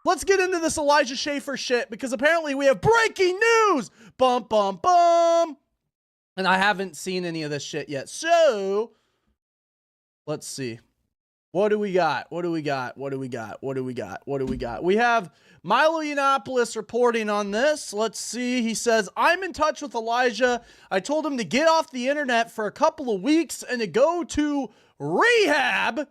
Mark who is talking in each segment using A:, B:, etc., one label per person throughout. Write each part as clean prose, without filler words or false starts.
A: let's get into this Elijah Schaffer shit because apparently we have breaking news. Bum, bum, bum. And I haven't seen any of this shit yet. So let's see. What do we got? What do we got? What do we got? What do we got? What do we got? We have Milo Yiannopoulos reporting on this. Let's see. He says, I'm in touch with Elijah. I told him to get off the internet for a couple of weeks and to go to rehab.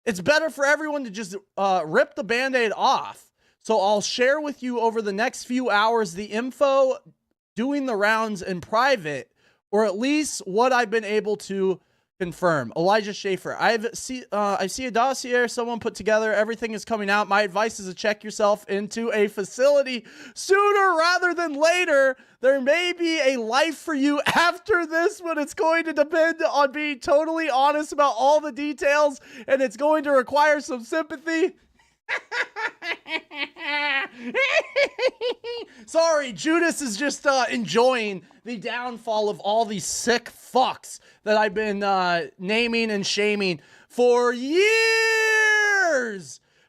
A: It's better for everyone to just rip the Band-Aid off. So I'll share with you over the next few hours the info doing the rounds in private, or at least what I've been able to confirm. Elijah Schaffer. I see a dossier someone put together. Everything is coming out. My advice is to check yourself into a facility sooner rather than later. There may be a life for you after this, but it's going to depend on being totally honest about all the details, and it's going to require some sympathy. Sorry, Judas is just enjoying the downfall of all these sick fucks that I've been naming and shaming for years.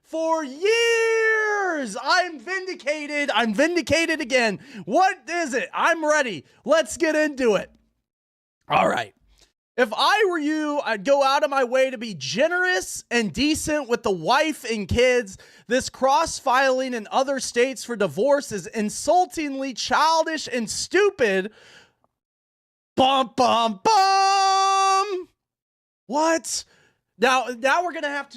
A: For years. I'm vindicated. I'm vindicated again. What is it? I'm ready. Let's get into it. All right. If I were you, I'd go out of my way to be generous and decent with the wife and kids. This cross-filing in other states for divorce is insultingly childish and stupid. Bum, bum, bum. What? Now we're gonna have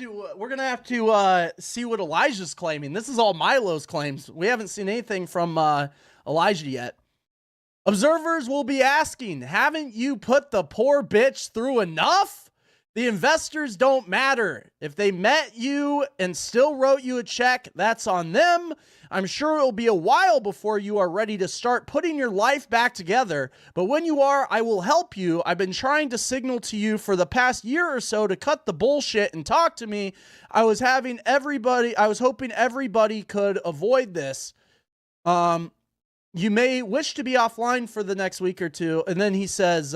A: to see what Elijah's claiming. This is all Milo's claims. We haven't seen anything from Elijah yet. Observers will be asking, haven't you put the poor bitch through enough? The investors don't matter. If they met you and still wrote you a check, that's on them. I'm sure it'll be a while before you are ready to start putting your life back together. But when you are, I will help you. I've been trying to signal to you for the past year or so to cut the bullshit and talk to me. I was hoping everybody could avoid this. You may wish to be offline for the next week or two. And then he says,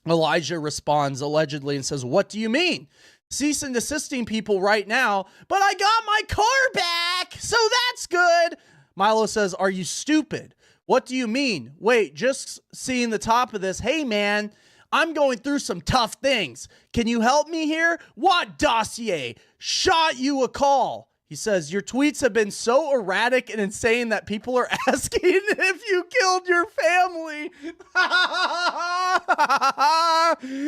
A: Elijah responds allegedly and says, what do you mean? Cease and desisting people right now, but I got my car back, so that's good. Milo says, are you stupid? What do you mean? Wait, just seeing the top of this. Hey, man, I'm going through some tough things. Can you help me here? What dossier? Shot you a call. He says, your tweets have been so erratic and insane that people are asking if you killed your family.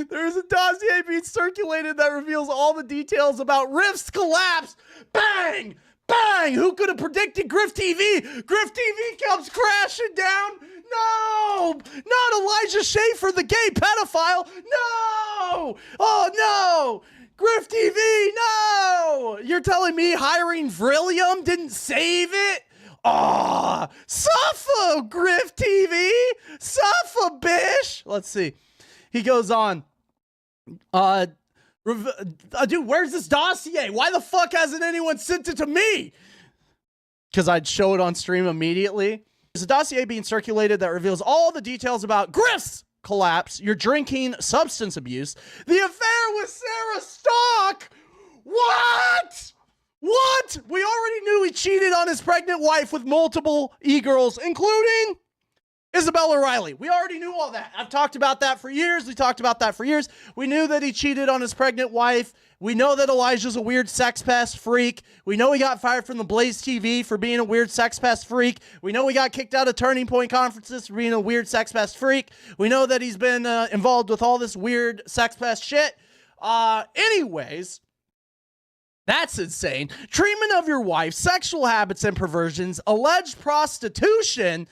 A: There's a dossier being circulated that reveals all the details about Rift's collapse. Bang! Bang! Who could have predicted Grift TV? Grift TV comes crashing down. No! Not Elijah Schaffer, the gay pedophile. No! Oh, no! Grift TV, no! You're telling me hiring Vrillium didn't save it? Aw, Schaffer, Grift TV, Schaffer, bish. Let's see. He goes on. Dude, where's this dossier? Why the fuck hasn't anyone sent it to me? Because I'd show it on stream immediately. There's a dossier being circulated that reveals all the details about Grift's collapse, your drinking, substance abuse, the affair with Sarah Stock. What? We already knew he cheated on his pregnant wife with multiple e-girls, including Isabella Riley. We already knew all that. I've talked about that for years. We knew that he cheated on his pregnant wife. We know that Elijah's a weird sex pest freak. We know he got fired from the Blaze TV for being a weird sex pest freak. We know he got kicked out of Turning Point conferences for being a weird sex pest freak. We know that he's been involved with all this weird sex pest shit. Anyways, that's insane. Treatment of your wife, sexual habits and perversions, alleged prostitution,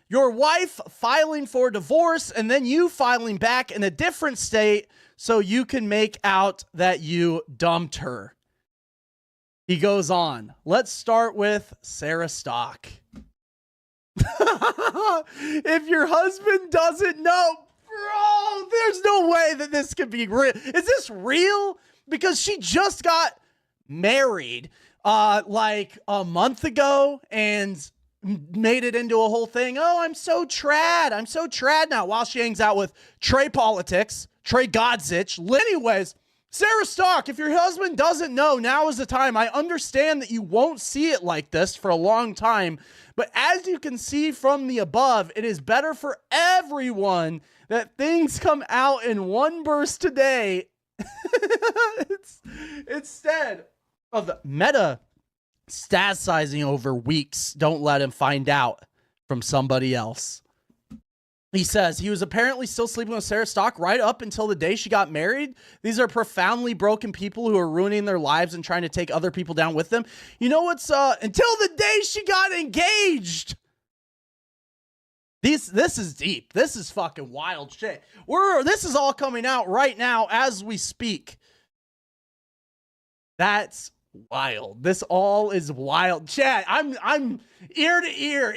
A: your wife filing for divorce, and then you filing back in a different state so you can make out that you dumped her. He goes on. Let's start with Sarah Stock. If your husband doesn't know, bro, there's no way that this could be real. Is this real? Because she just got married like a month ago and made it into a whole thing. Oh, I'm so trad now, while she hangs out with Trey Politics, Trey Godzich. Anyways, Sarah Stock, if your husband doesn't know, now is the time. I understand that you won't see it like this for a long time, but as you can see from the above, it is better for everyone that things come out in one burst today instead of metastasizing over weeks. Don't let him find out from somebody else. He says he was apparently still sleeping with Sarah Stock right up until the day she got married. These are profoundly broken people who are ruining their lives and trying to take other people down with them. You know what's until the day she got engaged. This is deep. This is fucking wild shit. This is all coming out right now as we speak. That's wild. This all is wild. Chat, I'm ear to ear.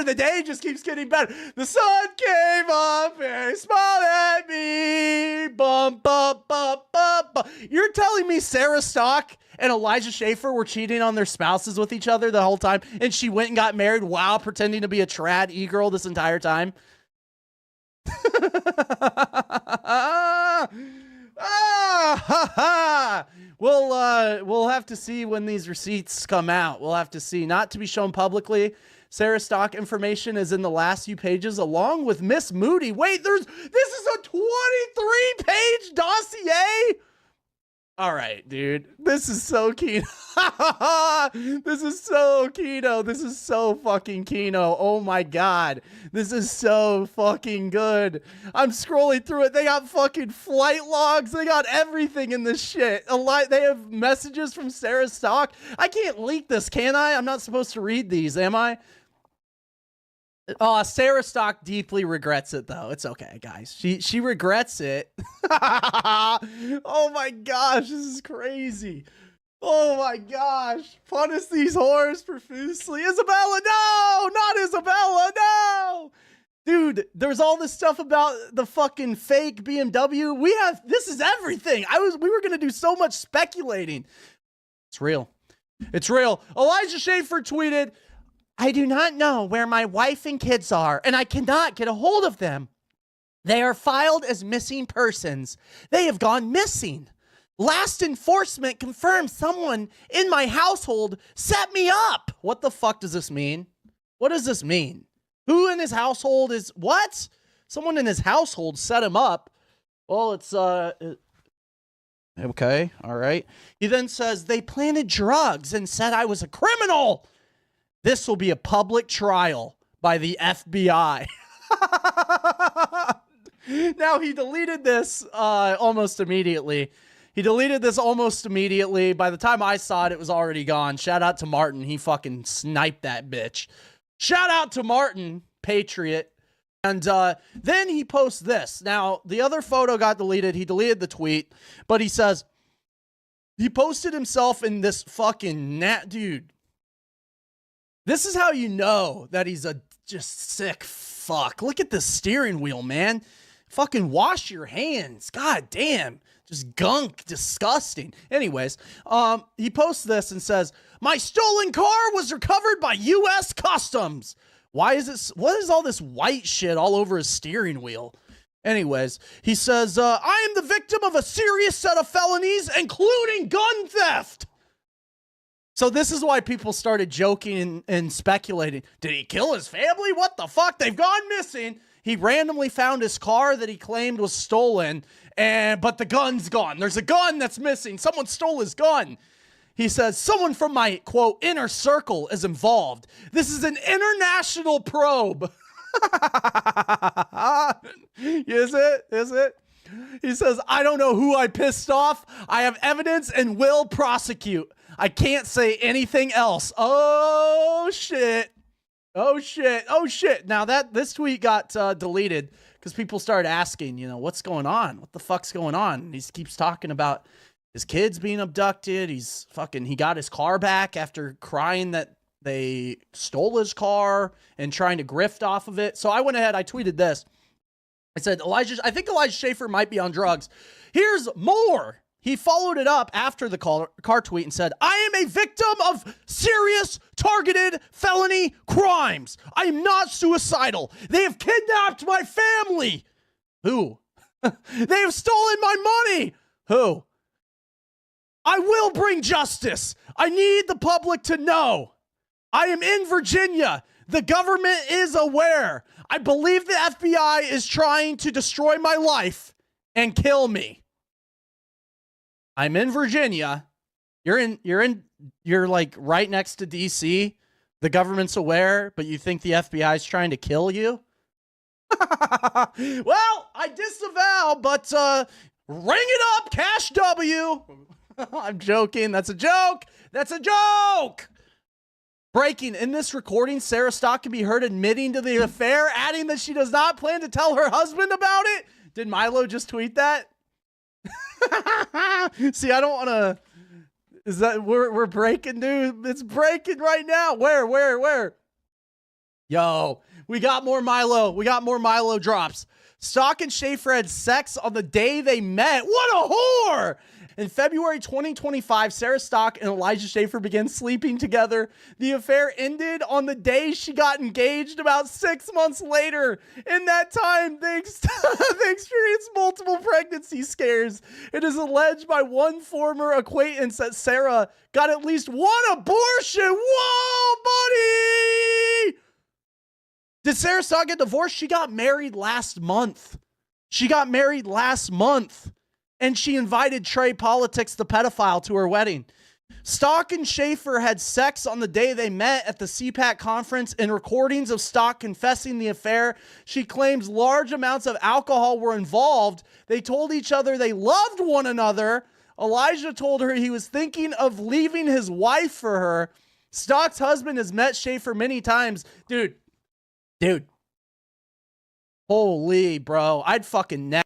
A: The day just keeps getting better. The sun came up and smiled at me. Bum, bum, bum, bum, bum. You're telling me Sarah Stock and Elijah Schaffer were cheating on their spouses with each other the whole time, and she went and got married while pretending to be a trad e-girl this entire time? We'll have to see when these receipts come out. We'll have to see. Not to be shown publicly. Sarah Stock information is in the last few pages, along with Miss Moody. Wait, this is a 23-page dossier? All right, dude. This is so Kino. This is so Kino. This is so fucking Kino. Oh my God. This is so fucking good. I'm scrolling through it. They got fucking flight logs. They got everything in this shit. They have messages from Sarah Stock. I can't leak this, can I? I'm not supposed to read these, am I? Sarah Stock deeply regrets it, though. It's okay, guys. She regrets it. Oh my gosh, this is crazy. Oh my gosh. Punish these whores profusely. Isabella, no! Not Isabella, no! Dude, there's all this stuff about the fucking fake BMW. This is everything. We were gonna do so much speculating. It's real. It's real. Elijah Schaffer tweeted, I do not know where my wife and kids are, and I cannot get a hold of them. They are filed as missing persons. They have gone missing. Last enforcement confirmed someone in my household set me up. What the fuck does this mean? What does this mean? Who in his household is what? Someone in his household set him up. Well, it's okay, all right. He then says they planted drugs and said I was a criminal. This will be a public trial by the FBI. Now, he deleted this almost immediately. By the time I saw it, it was already gone. Shout out to Martin. He fucking sniped that bitch. Shout out to Martin, Patriot. And then he posts this. Now, the other photo got deleted. He deleted the tweet. But he says, he posted himself in this fucking dude. This is how you know that he's a just sick fuck. Look at the steering wheel, man. Fucking wash your hands. God damn. Just gunk. Disgusting. Anyways, he posts this and says, my stolen car was recovered by U.S. Customs. What is all this white shit all over his steering wheel? Anyways, he says, I am the victim of a serious set of felonies, including gun theft. So this is why people started joking and speculating. Did he kill his family? What the fuck? They've gone missing. He randomly found his car that he claimed was stolen, but the gun's gone. There's a gun that's missing. Someone stole his gun. He says, someone from my, quote, inner circle is involved. This is an international probe. Is it? He says, I don't know who I pissed off. I have evidence and will prosecute. I can't say anything else. Oh, shit. Now this tweet got deleted because people started asking, what's going on? What the fuck's going on? And he keeps talking about his kids being abducted. He got his car back after crying that they stole his car and trying to grift off of it. So I went ahead, I tweeted this. I said, I think Elijah Schaffer might be on drugs. Here's more. He followed it up after the car tweet and said, I am a victim of serious targeted felony crimes. I am not suicidal. They have kidnapped my family. Who? They have stolen my money. Who? I will bring justice. I need the public to know. I am in Virginia. The government is aware. I believe the FBI is trying to destroy my life and kill me. I'm in Virginia. You're like right next to DC. The government's aware, but you think the FBI is trying to kill you? Well, I disavow, but ring it up, Cash W. I'm joking. That's a joke. That's a joke. Breaking. In this recording, Sarah Stock can be heard admitting to the affair, adding that she does not plan to tell her husband about it. Did Milo just tweet that? See, I don't want to... Is that... We're breaking, dude. It's breaking right now. Where? Yo, we got more Milo. We got more Milo drops. Stock and Schaffer had sex on the day they met. What a whore! In February 2025, Sarah Stock and Elijah Schaffer began sleeping together. The affair ended on the day she got engaged about 6 months later. In that time, they experienced multiple pregnancy scares. It is alleged by one former acquaintance that Sarah got at least one abortion. Whoa, buddy! Did Sarah Stock get divorced? She got married last month. And she invited Trey Politics, the pedophile, to her wedding. Stock and Schaffer had sex on the day they met at the CPAC conference. In recordings of Stock confessing the affair, she claims large amounts of alcohol were involved. They told each other they loved one another. Elijah told her he was thinking of leaving his wife for her. Stock's husband has met Schaffer many times. Dude. Holy, bro. I'd fucking neck.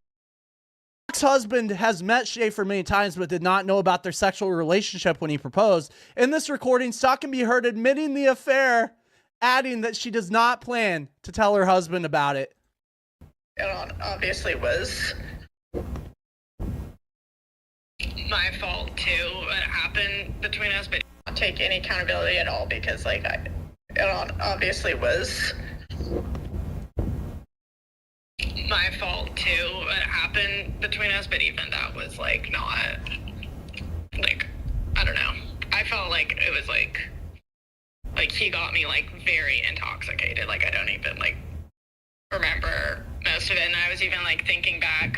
A: Stock's husband has met Schaffer many times but did not know about their sexual relationship when he proposed. In this recording, Stock can be heard admitting the affair, adding that she does not plan to tell her husband about it.
B: It obviously was my fault too. It happened between us, but I don't take any accountability at all because it obviously was my fault too. It happened between us, but even that was not I don't know. I felt like it was like he got me very intoxicated. I don't even remember most of it. And I was even thinking back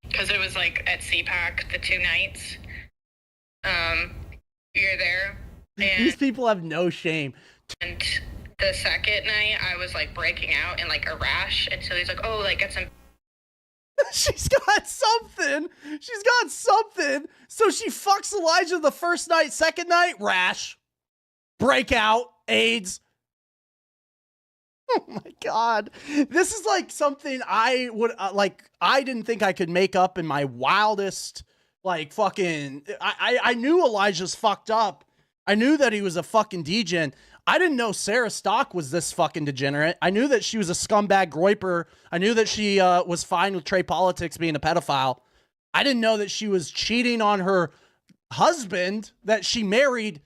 B: because it was at CPAC the 2 nights. You're there. And
A: these people have no shame.
B: And the second night I was breaking out in a rash until he's oh, get some.
A: She's got something. So she fucks Elijah the first night, second night, rash, breakout, AIDS. Oh my God. This is something I would I didn't think I could make up in my wildest fucking. I knew Elijah's fucked up. I knew that he was a fucking degen. I didn't know Sarah Stock was this fucking degenerate. I knew that she was a scumbag groiper. I knew that she was fine with Trey Politics being a pedophile. I didn't know that she was cheating on her husband that she married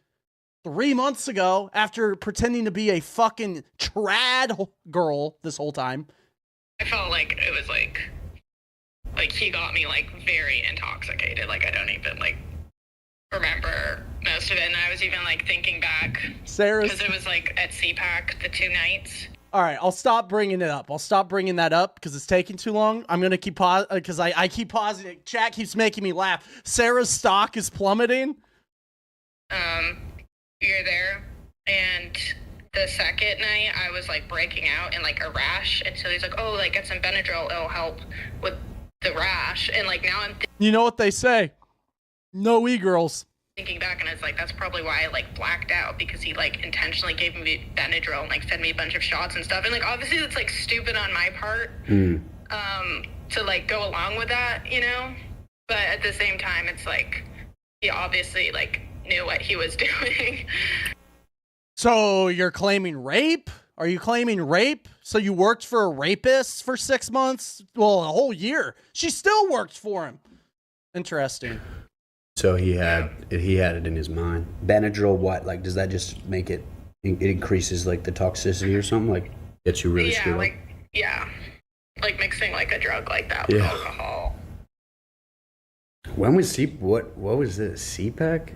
A: 3 months ago after pretending to be a fucking trad girl this whole time.
B: I felt like it was he got me very intoxicated. I don't even remember most of it. And I was even thinking back because it was at CPAC the 2 nights.
A: All right, I'll stop bringing it up. I'll stop bringing that up because it's taking too long. I'm gonna keep pause because I keep pausing it. Chat keeps making me laugh. Sarah's stock is plummeting.
B: You're there, and the second night I was breaking out in a rash until he's oh, get some Benadryl, it'll help with the rash. And now I'm
A: you know what they say, no e-girls.
B: Thinking back, and it's that's probably why I blacked out, because he intentionally gave me Benadryl and fed me a bunch of shots and stuff. And obviously that's stupid on my part to go along with that, but at the same time it's he obviously knew what he was doing.
A: So you're claiming rape? Are you claiming rape? So you worked for a rapist for 6 months? Well, a whole year. She still worked for him. Interesting.
C: So he had it in his mind. Benadryl, what? Does that just make it increases the toxicity or something? Gets you really screwed up?
B: Yeah. Mixing a drug like that with alcohol.
C: When was what was this? CPAC?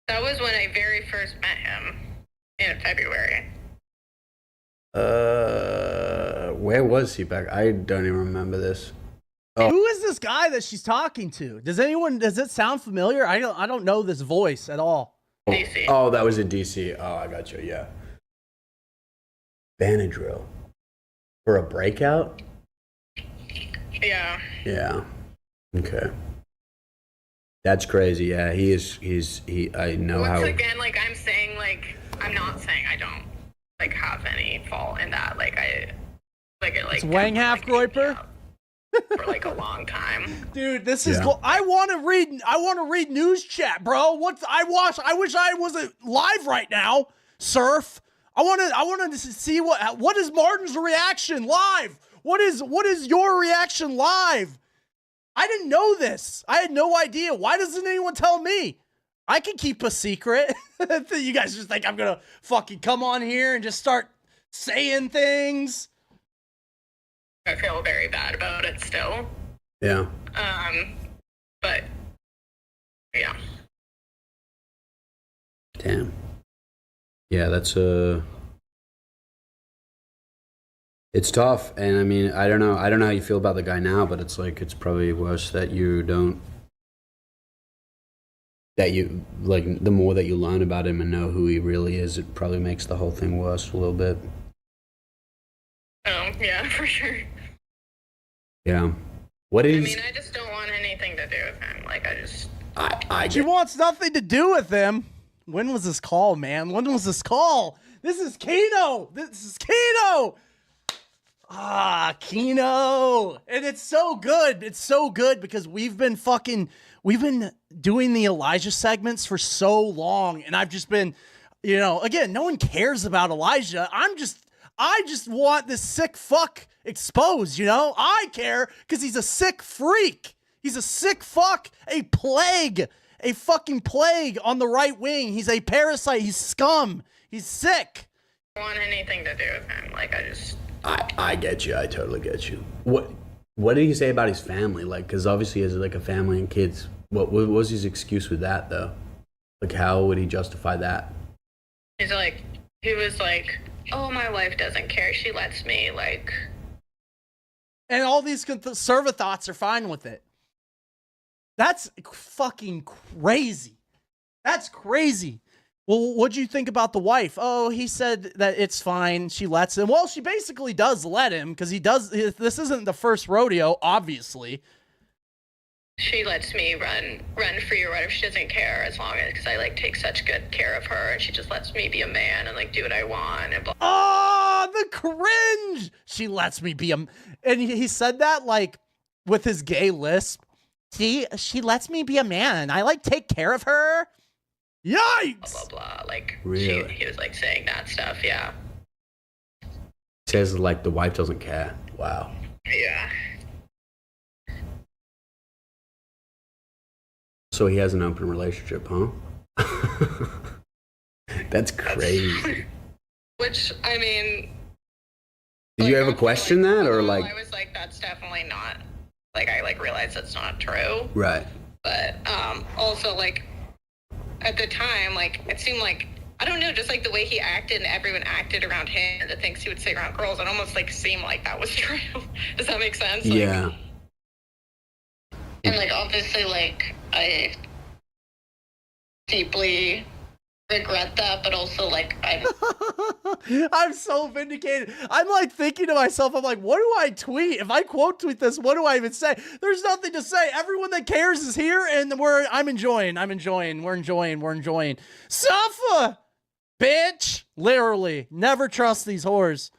B: That was when I very first met him in February.
C: Where was CPAC? I don't even remember this. Oh.
A: Who is this guy that she's talking to? Does it sound familiar? I don't know this voice at all.
B: DC.
C: Oh, that was in DC. Oh, I got you. Yeah. Benadryl for a breakout.
B: Yeah.
C: Yeah. Okay. That's crazy. Yeah, he is. I know
B: Once
C: how.
B: again, like I'm saying, like I'm not saying I don't like have any fault in that. Like I, like it, like
A: It's Wang half Groiper
B: for like a long time.
A: Dude, this is cool. I want to read news chat, bro. I wish I wasn't live right now. Surf. I wanted to see what is Martin's reaction live. What is your reaction live? I didn't know this. I had no idea. Why doesn't anyone tell me? I can keep a secret. You guys just think I'm gonna fucking come on here and just start saying things.
B: I feel very bad about it still.
C: Yeah.
B: But yeah.
C: Damn. Yeah, that's it's tough, and I mean, I don't know how you feel about the guy now, but it's like it's probably worse that you like the more that you learn about him and know who he really is, it probably makes the whole thing worse a little bit.
B: Oh yeah, for sure.
C: Yeah. What is?
B: I mean, I just don't want anything to do with him. Like
A: She wants nothing to do with him. When was this call, man? When was this call? This is Keno. Keno. And it's so good. It's so good because we've been doing the Elijah segments for so long. And I've just been, again, no one cares about Elijah. I just want this sick fuck exposed, I care because he's a sick freak. He's a sick fuck, a plague, a fucking plague on the right wing. He's a parasite. He's scum. He's sick.
B: I don't want anything to do with him. Like
C: I get you. I totally get you. What did he say about his family? Like, because obviously he has like a family and kids. What was his excuse with that though? Like, how would he justify that?
B: He was like, oh, my wife doesn't care. She lets me like.
A: And all these conservative thoughts are fine with it. That's fucking crazy. That's crazy. Well, what'd you think about the wife? Oh, he said that it's fine. She lets him. Well, she basically does let him because he does. This isn't the first rodeo, obviously.
B: She lets me run free or whatever. She doesn't care as long as, because I like take such good care of her, and she just lets me be a man and like do what I want and blah.
A: Oh, the cringe! She lets me be and he said that like with his gay lisp. She lets me be a man. I like take care of her. Yikes!
B: Blah blah blah. Like
C: really?
B: He was like saying that stuff. Yeah.
C: Says like the wife doesn't care. Wow.
B: Yeah.
C: So he has an open relationship, huh? That's crazy.
B: Which, I mean...
C: Did you ever question that, or like...
B: I was like, that's definitely not... Like, I like realized that's not true.
C: Right.
B: But also, like, at the time, like, it seemed like... I don't know, just like the way he acted and everyone acted around him and the things he would say around girls, it almost like seemed like that was true. Does that make sense? Like,
C: yeah.
B: And like obviously like I deeply regret that, but also like
A: I'm so vindicated. I'm like thinking to myself, I'm like, what do I tweet? If I quote tweet this, what do I even say? There's nothing to say. Everyone that cares is here and I'm enjoying. We're enjoying. Suffer, bitch. Literally. Never trust these whores.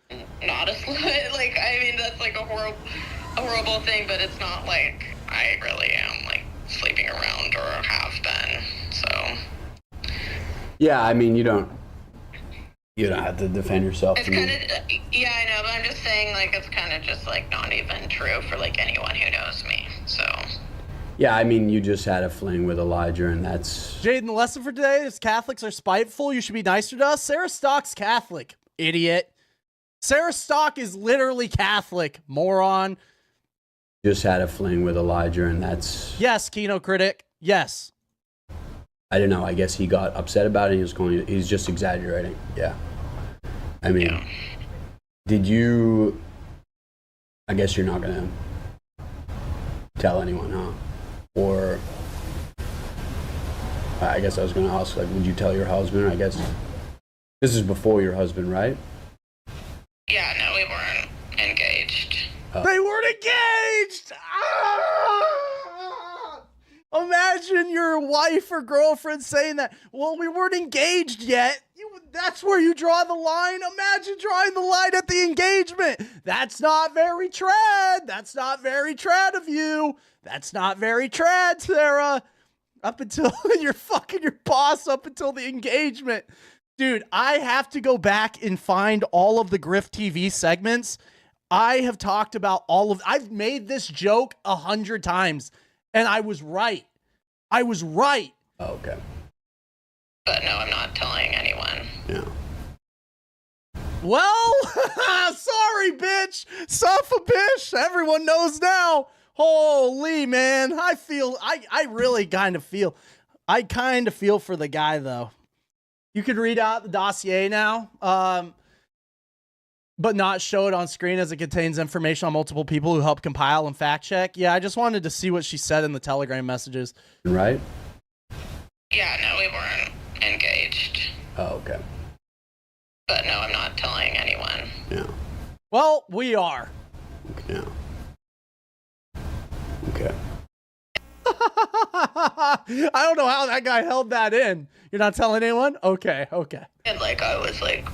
B: Not a slut. Like, I mean, that's like a horrible thing, but it's not like I really am like sleeping around or have been. So
C: yeah, I mean, you don't have to defend yourself.
B: It's kind of, yeah, I know, but I'm just saying like it's kind of just like not even true for like anyone who knows me. So
C: yeah, I mean, you just had a fling with Elijah, and that's...
A: Jaden, the lesson for today is Catholics are spiteful. You should be nicer to us. Sarah Stock's Catholic, idiot. Sarah Stock is literally Catholic, moron.
C: just had a fling with Elijah, and that's...
A: Yes, Kino Critic. Yes.
C: I don't know. I guess he got upset about it. He's just exaggerating. Yeah. I mean, did you... I guess you're not going to tell anyone, huh? Or... I guess I was going to ask, like, would you tell your husband? I guess this is before your husband, right?
B: Yeah, no, we weren't engaged.
A: They weren't engaged! Ah! Imagine your wife or girlfriend saying that. Well, we weren't engaged yet. That's where you draw the line. Imagine drawing the line at the engagement. That's not very trad. That's not very trad of you. That's not very trad, Sarah. Up until you're fucking your boss up until the engagement. Dude, I have to go back and find all of the Griff TV segments. I have talked about I've made this joke 100 times, and I was right. I was right.
C: Oh, okay.
B: But no, I'm not telling anyone.
C: Yeah.
A: Well, sorry, bitch. Suffer, bitch. Everyone knows now. Holy, man. I really kind of feel for the guy, though. You can read out the dossier now, but not show it on screen as it contains information on multiple people who helped compile and fact check. Yeah, I just wanted to see what she said in the Telegram messages.
C: Right?
B: Yeah, no, we weren't engaged.
C: Oh, okay.
B: But no, I'm not telling anyone.
C: Yeah.
A: Well, we are.
C: Yeah. Okay.
A: I don't know how that guy held that in. You're not telling anyone? Okay.
B: And like I was like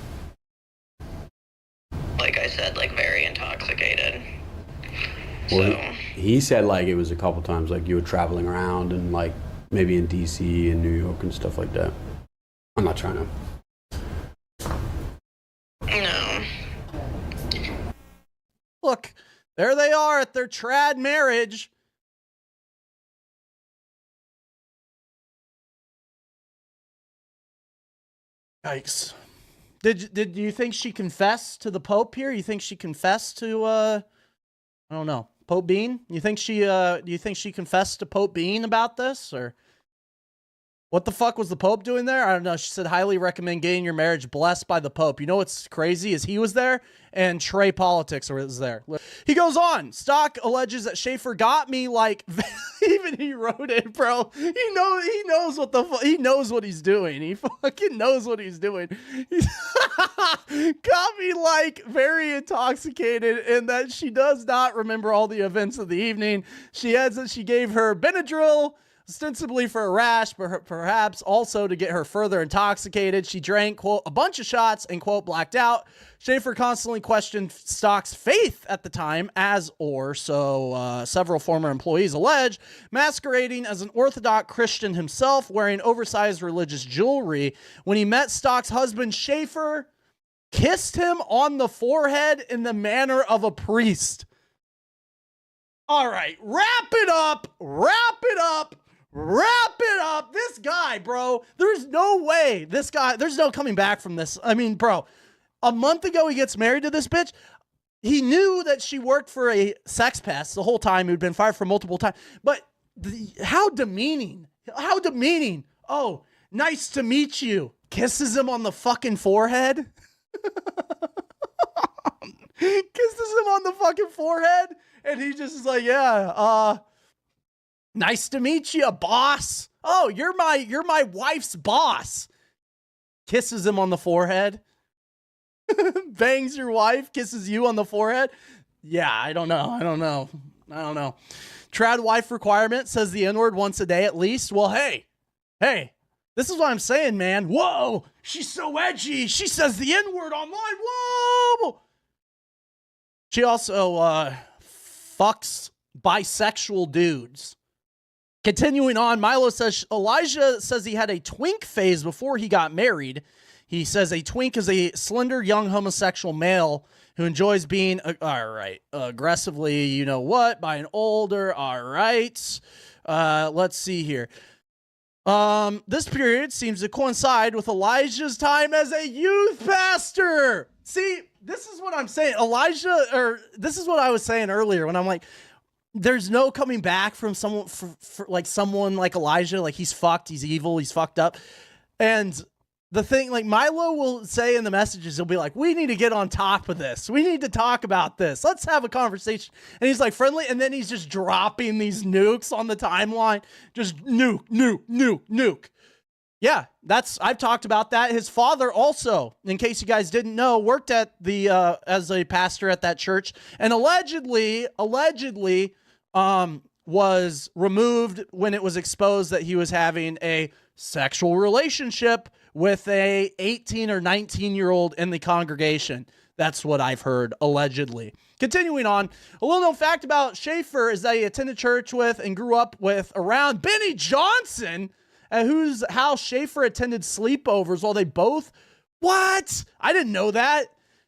B: I said, like very intoxicated.
C: Well,
B: So
C: he said like it was a couple times like you were traveling around and like maybe in DC and New York and stuff like that. I'm not trying to.
B: no.
A: Look, there they are at their trad marriage. Yikes. Did you think she confessed to the Pope here? You think she confessed to I don't know, Pope Bean? You think she do you think she confessed to Pope Bean about this, or what the fuck was the Pope doing there? I don't know. She said, highly recommend getting your marriage blessed by the Pope. You know what's crazy is he was there and Trey Politics was there. He goes on. Stock alleges that Schaffer got me like, even he wrote it, bro. He knows what he knows what he's doing. He fucking knows what he's doing. He's got me like very intoxicated and that she does not remember all the events of the evening. She adds that she gave her Benadryl, ostensibly for a rash, but perhaps also to get her further intoxicated. She drank, quote, a bunch of shots and, quote, blacked out. Schaffer constantly questioned Stock's faith at the time, so several former employees allege, masquerading as an Orthodox Christian himself, wearing oversized religious jewelry. When he met Stock's husband, Schaffer kissed him on the forehead in the manner of a priest. All right, wrap it up. This guy, bro, there's no way there's no coming back from this. I mean, bro, a month ago he gets married to this bitch. He knew that she worked for a sex pest the whole time. He'd been fired for multiple times. But how demeaning. Oh, nice to meet you. Kisses him on the fucking forehead. And he just is like, yeah, nice to meet you, boss. Oh, you're my wife's boss. Kisses him on the forehead. Bangs your wife, kisses you on the forehead. Yeah, I don't know. Trad wife requirement says the N-word once a day at least. Well, hey, this is what I'm saying, man. Whoa, she's so edgy. She says the N-word online. Whoa. She also fucks bisexual dudes. Continuing on, Milo says Elijah says he had a twink phase before he got married. He says a twink is a slender young homosexual male who enjoys being aggressively, you know what, by an older. All right. Let's see here. This period seems to coincide with Elijah's time as a youth pastor. See, this is what I'm saying. This is what I was saying earlier when I'm like, there's no coming back from someone for like someone like Elijah. Like he's fucked, he's evil, he's fucked up. And the thing, like Milo will say in the messages, he'll be like, we need to get on top of this. We need to talk about this. Let's have a conversation. And he's like friendly. And then he's just dropping these nukes on the timeline. Just nuke. Yeah, I've talked about that. His father also, in case you guys didn't know, worked at the, as a pastor at that church, and allegedly, was removed when it was exposed that he was having a sexual relationship with a 18 or 19-year-old in the congregation. That's what I've heard, allegedly. Continuing on, a little known fact about Schaffer is that he attended church with and grew up with around Benny Johnson, at whose house Schaffer attended sleepovers while they both... What? I didn't know that.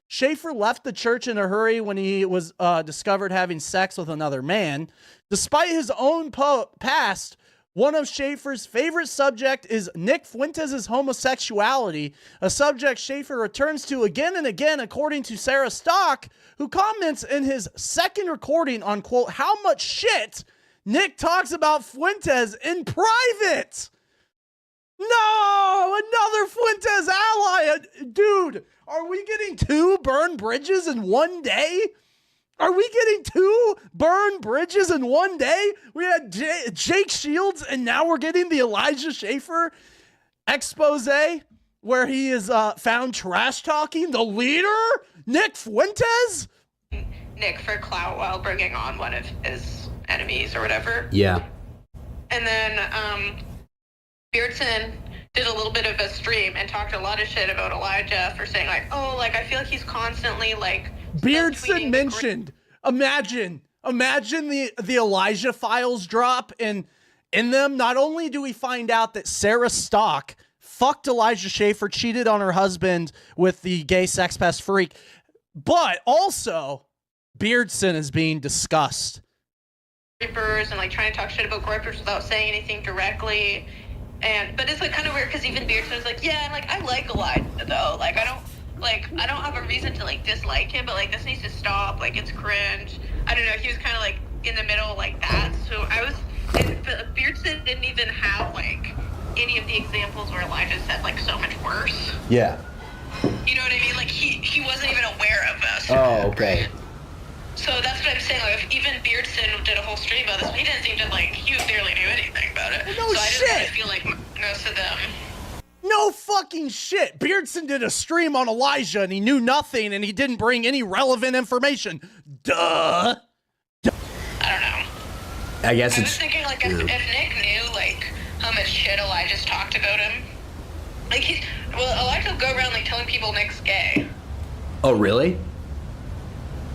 A: Schaffer left the church in a hurry when he was discovered having sex with another man. Despite his own past, one of Schaffer's favorite subject is Nick Fuentes' homosexuality, a subject Schaffer returns to again and again, according to Sarah Stock, who comments in his second recording on, quote, how much shit Nick talks about Fuentes in private. No, another Fuentes ally. Dude, are we getting 2 burned bridges in one day? Are we getting 2 burned bridges in one day? We had Jake Shields, and now we're getting the Elijah Schaffer expose where he is found trash talking the leader, Nick Fuentes?
B: Nick for clout while bringing on one of his enemies or whatever.
C: Yeah.
B: And then Beardson did a little bit of a stream and talked a lot of shit about Elijah for saying like, oh, like I feel like he's constantly like
A: Beardson mentioned, imagine the Elijah files drop, and in them, not only do we find out that Sarah Stock fucked Elijah Schaffer, cheated on her husband with the gay sex pest freak, but also Beardson is being discussed.
B: Grippers and like trying to talk shit about grippers without saying anything directly. But it's like kind of weird because even Beardson's like, yeah, like I like Elijah though. Like I don't have a reason to like dislike him, but like this needs to stop. Like it's cringe. I don't know. He was kind of like in the middle like that. So but Beardson didn't even have like any of the examples where Elijah said like so much worse.
C: Yeah.
B: You know what I mean? Like he wasn't even aware of us.
C: Oh, okay.
B: Right? So that's what I'm saying. Like if even Beardson did a whole stream about this, he didn't seem to like. He barely knew anything about it.
A: No
B: so
A: shit.
B: I just feel like most of them.
A: No fucking shit. Beardson did a stream on Elijah and he knew nothing and he didn't bring any relevant information. Duh.
B: I don't know.
C: I guess
B: I was thinking like if Nick knew like how much shit Elijah's talked about him, like Elijah will go around like telling people Nick's gay.
C: Oh, really?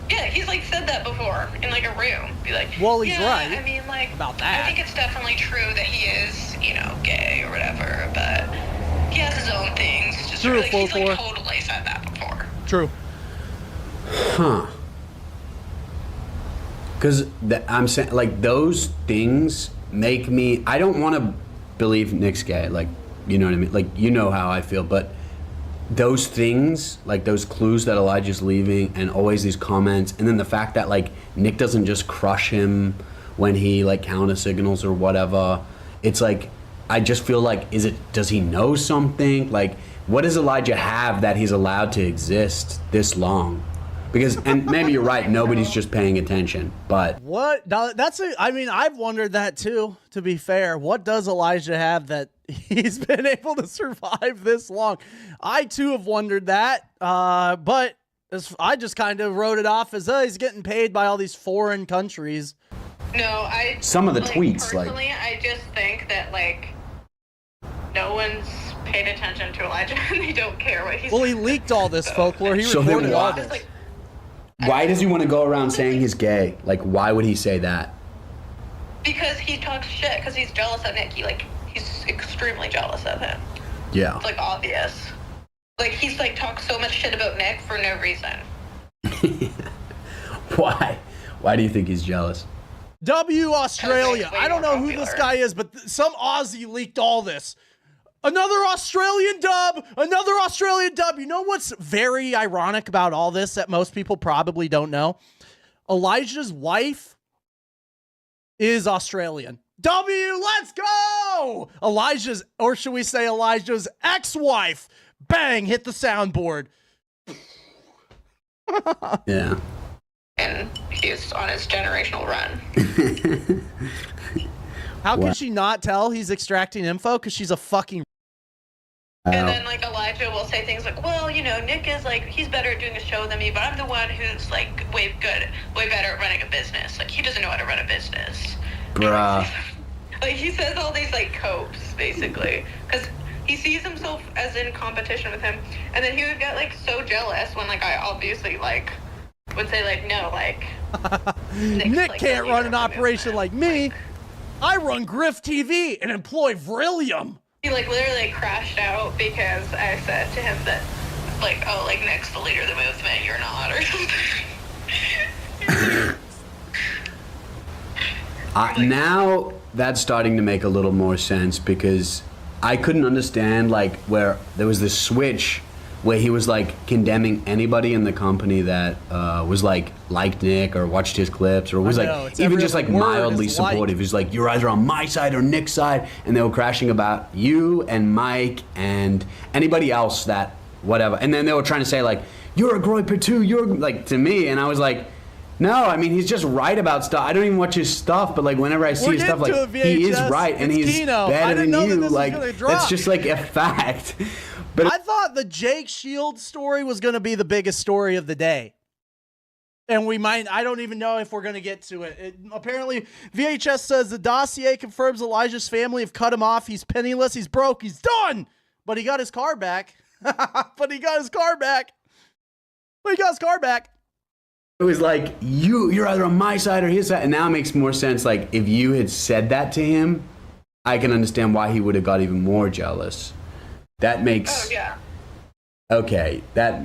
B: Yeah, he's like said that before in like a room. Be like,
A: well, he's
B: yeah,
A: right.
B: I mean, like
A: about that.
B: I think it's definitely true that he is, you know, gay or whatever, but he has his own things. Just
A: True,
B: like, he's like
A: folklore.
B: totally said that before.
A: True.
C: Huh. Because I'm saying, like, those things make me... I don't want to believe Nick's gay. Like, you know what I mean? Like, you know how I feel. But those things, like those clues that Elijah's leaving and always these comments, and then the fact that, like, Nick doesn't just crush him when he, like, counter signals or whatever. It's like, I just feel like, does he know something? Like, what does Elijah have that he's allowed to exist this long? Because, and maybe you're right, nobody's just paying attention, but...
A: What? I mean, I've wondered that too, to be fair. What does Elijah have that he's been able to survive this long? I too have wondered that, but I just kind of wrote it off as, he's getting paid by all these foreign countries.
B: No,
C: Some of the tweets,
B: personally, I just think that, like, no one's paid attention to Elijah and they don't care what he's...
A: Well, he leaked all this folklore. He
C: So then
A: recorded all
C: why?
A: this.
C: Why does he want to go around saying he's gay? Like, why would he say that?
B: Because he talks shit, because he's jealous of Nick. He's extremely jealous of him.
C: Yeah.
B: It's, like, obvious. Like, he's, like, talks so much shit about Nick for no reason.
C: Why? Why do you think he's jealous?
A: W Australia.
B: Way
A: I don't know
B: more
A: who this
B: popular.
A: guy is, but some Aussie leaked all this. Another Australian dub. Another Australian dub. You know what's very ironic about all this that most people probably don't know? Elijah's wife is Australian. W, let's go! Elijah's, or should we say Elijah's ex-wife, bang, hit the soundboard.
C: Yeah.
B: And he's on his generational run.
A: How can she not tell he's extracting info? Because she's a fucking...
B: And then, like, Elijah will say things like, well, you know, Nick is, like, he's better at doing a show than me, but I'm the one who's, like, way better at running a business. Like, he doesn't know how to run a business.
C: Bruh.
B: Like, he says all these, like, copes, basically. Because he sees himself as in competition with him. And then he would get, like, so jealous when, like, I obviously, like, would say, like, no, like...
A: Nick
B: like,
A: can't
B: the
A: run
B: leader
A: an
B: of the
A: operation
B: movement.
A: like me. I run Griff TV and employ Vrillium.
B: He, like, literally crashed out because I said to him that, like, oh, like, Nick's the leader of the movement, you're not, or something.
C: Now that's starting to make a little more sense, because I couldn't understand, like, where there was this switch where he was, like, condemning anybody in the company that was, like, liked Nick or watched his clips or was, like, even just, like, mildly supportive. He's like, you're either on my side or Nick's side. And they were crashing about you and Mike and anybody else that whatever. And then they were trying to say, like, you're a groiper too. You're, like, to me. And I was like, no, I mean, he's just right about stuff. I don't even watch his stuff, but, like, whenever I see his stuff, like, he is right and he's better than you. Like, that's just, like, a fact. But
A: I thought the Jake Shields story was going to be the biggest story of the day. And we might, I don't even know if we're going to get to it. Apparently, VHS says the dossier confirms Elijah's family have cut him off. He's penniless. He's broke. He's done. But he got his car back. But he got his car back.
C: it was like, you're either on my side or his side. And now it makes more sense. Like, if you had said that to him, I can understand why he would have got even more jealous. That makes...
B: Oh, yeah.
C: Okay, that...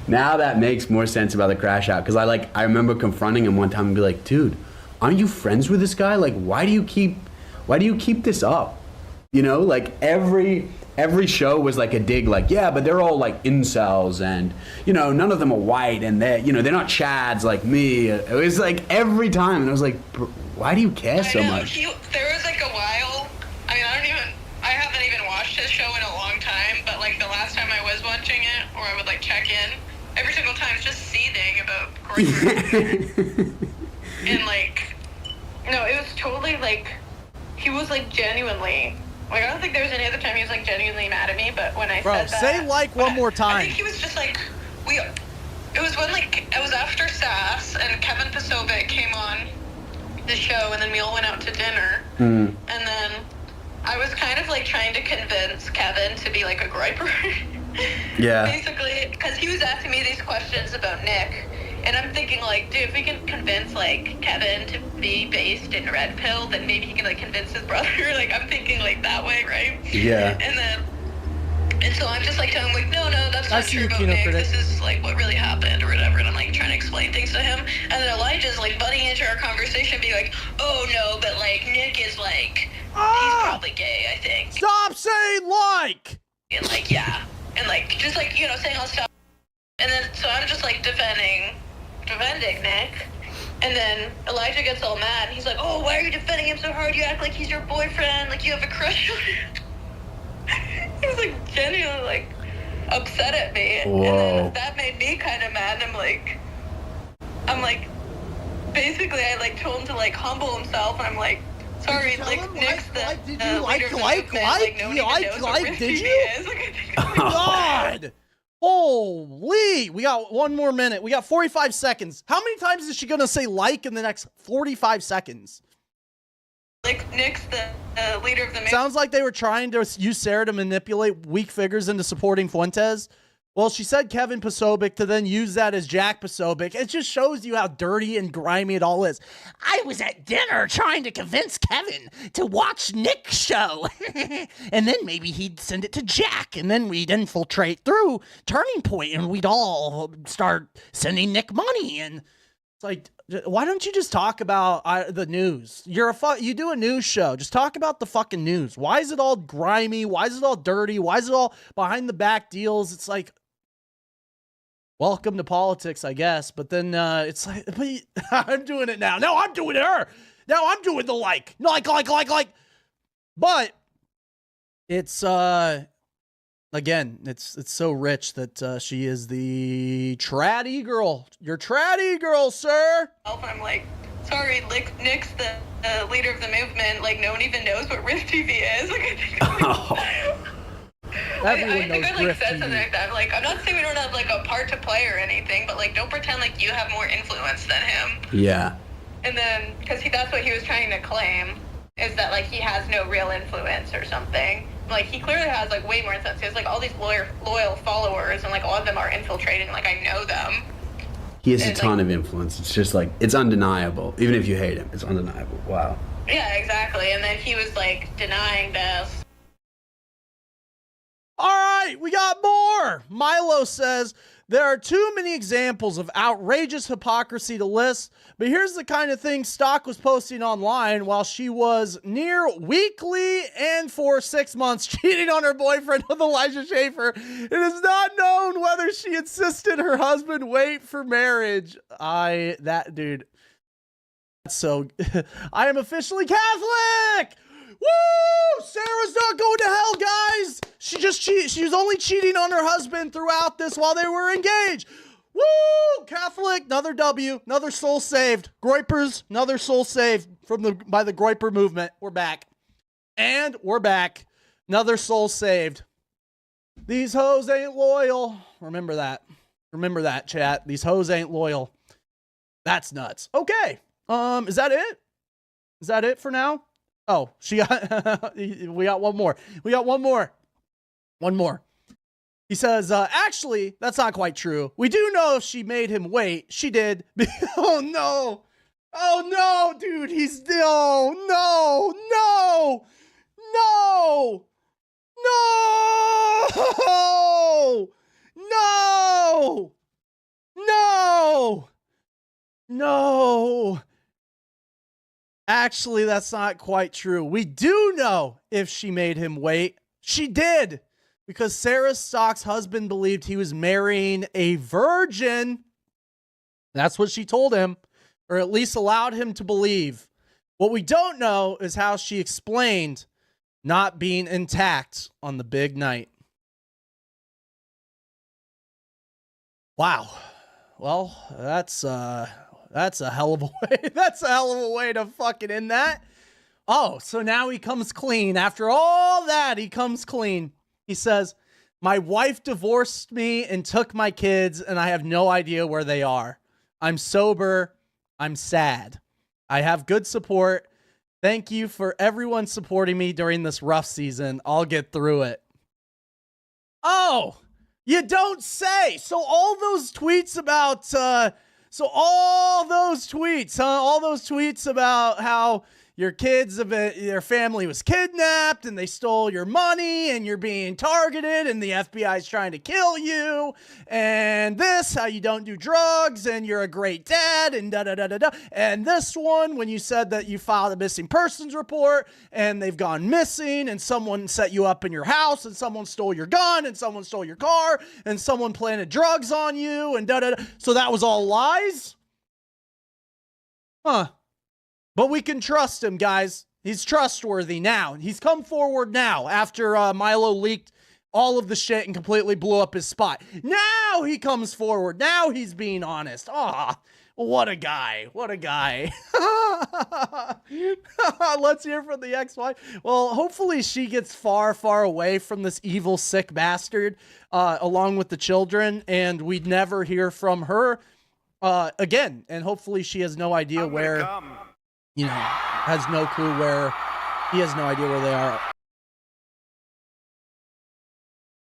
C: Now that makes more sense about the crash out, because I remember confronting him one time and be like, dude, aren't you friends with this guy? Like, why do you keep this up? You know, like every show was like a dig, like, yeah, but they're all like incels and, you know, none of them are white and they're not Chads like me. It was like every time, and I was like, why do you care so much?
B: There was like a while, I mean, I haven't even watched his show in a long time, but like the last time I was watching it, or I would like check in, every single time it's just seething about Corey. And like, no, it was totally like, he was like genuinely, like I don't think there was any other time he was like genuinely mad at me, but when I said that.
A: Say like one more time.
B: I think he was just like, it was when like, it was after SAS and Kevin Pasovic came on the show, and then we all went out to dinner, and then I was kind of like trying to convince Kevin to be like a griper.
C: Yeah.
B: Basically, because he was asking me these questions about Nick, and I'm thinking like, dude, if we can convince like Kevin to be based in Red Pill, then maybe he can like convince his brother. Like I'm thinking like that way, right?
C: Yeah.
B: And so I'm just like telling him like, no, that's not true about Nick. This is like what really happened or whatever. And I'm like trying to explain things to him. And then Elijah's like butting into our conversation, being like, oh no, but like Nick is like, he's probably gay, I think.
A: Stop saying like.
B: And like, yeah. And like, just like, you know, saying all stuff. And then, so I'm just like defending Nick. And then Elijah gets all mad. He's like, oh, why are you defending him so hard? You act like he's your boyfriend. Like you have a crush on him. He was like genuinely like upset at me.
C: Whoa.
B: And then that made me kind of mad. And I'm like, basically I like told him to like humble himself. And I'm like, sorry, like Nick's the
A: did you
B: leader of the movement.
A: Did you? Oh my God. Holy, we got one more minute. We got 45 seconds. How many times is she going to say like in the next 45 seconds?
B: Like, Nick's the leader of the...
A: Sounds like they were trying to use Sarah to manipulate weak figures into supporting Fuentes. Well, she said Kevin Pasovic to then use that as Jack Pasovic. It just shows you how dirty and grimy it all is. I was at dinner trying to convince Kevin to watch Nick's show. And then maybe he'd send it to Jack. And then we'd infiltrate through Turning Point and we'd all start sending Nick money. And it's like, why don't you just talk about the news? You do a news show. Just talk about the fucking news. Why is it all grimy? Why is it all dirty? Why is it all behind the back deals? It's like, welcome to politics, I guess. But then it's like, I'm doing it now. No, I'm doing her. Now I'm doing the like. But it's, again, it's so rich that she is the tratty girl. You're tratty girl, sir.
B: I'm like, sorry, Nick's the leader of the movement. Like, no one even knows what Rift TV is. Like, I think
A: Everyone knows
B: I
A: Rift
B: said
A: TV.
B: something like that. I'm like, I'm not saying we don't have like a part to play or anything, but like, don't pretend like you have more influence than him.
C: Yeah.
B: And then, because that's what he was trying to claim, is that like he has no real influence or something. Like, he clearly has like way more influence. He has like all these loyal followers, and like all of them are infiltrating. Like, I know them.
C: He has a ton of influence. It's just like, it's undeniable. Even if you hate him, it's undeniable. Wow.
B: Yeah, exactly. And then he was like denying this.
A: All right, we got more. Milo says, there are too many examples of outrageous hypocrisy to list, but here's the kind of thing Stock was posting online while she was near weekly and for 6 months cheating on her boyfriend with Elijah Schaffer. It is not known whether she insisted her husband wait for marriage. Dude. So, I am officially Catholic! Woo! Sarah's not going to hell, guys. She was only cheating on her husband throughout this while they were engaged. Woo! Catholic, another W, another soul saved. Groypers, another soul saved by the Groyper movement. We're back. And we're back. Another soul saved. These hoes ain't loyal. Remember that. Remember that, chat. These hoes ain't loyal. That's nuts. Okay. Is that it? Is that it for now? Oh, we got one more. We got one more. One more. He says, actually, that's not quite true. We do know if she made him wait. She did. Oh, no. Oh, no, dude. No. Actually, that's not quite true. We do know if she made him wait. She did, because Sarah Stock's husband believed he was marrying a virgin. That's what she told him, or at least allowed him to believe. What we don't know is how she explained not being intact on the big night. Wow. Well, that's a hell of a way. That's a hell of a way to fucking end that. Oh, so now he comes clean. After all that, he comes clean. He says, my wife divorced me and took my kids, and I have no idea where they are. I'm sober. I'm sad. I have good support. Thank you for everyone supporting me during this rough season. I'll get through it. Oh, you don't say. So all those tweets about, all those tweets about how your your family was kidnapped and they stole your money and you're being targeted and the FBI's trying to kill you and how you don't do drugs and you're a great dad and da-da-da-da-da. And this one, when you said that you filed a missing persons report and they've gone missing and someone set you up in your house and someone stole your gun and someone stole your car and someone planted drugs on you and da-da-da. So that was all lies? Huh. But we can trust him, guys. He's trustworthy now. He's come forward now after Milo leaked all of the shit and completely blew up his spot. Now he comes forward. Now he's being honest. Ah, what a guy. What a guy. Let's hear from the ex-wife. Well, hopefully she gets far, far away from this evil, sick bastard along with the children, and we'd never hear from her again. And hopefully she has no idea where... has no clue where, he has no idea where they are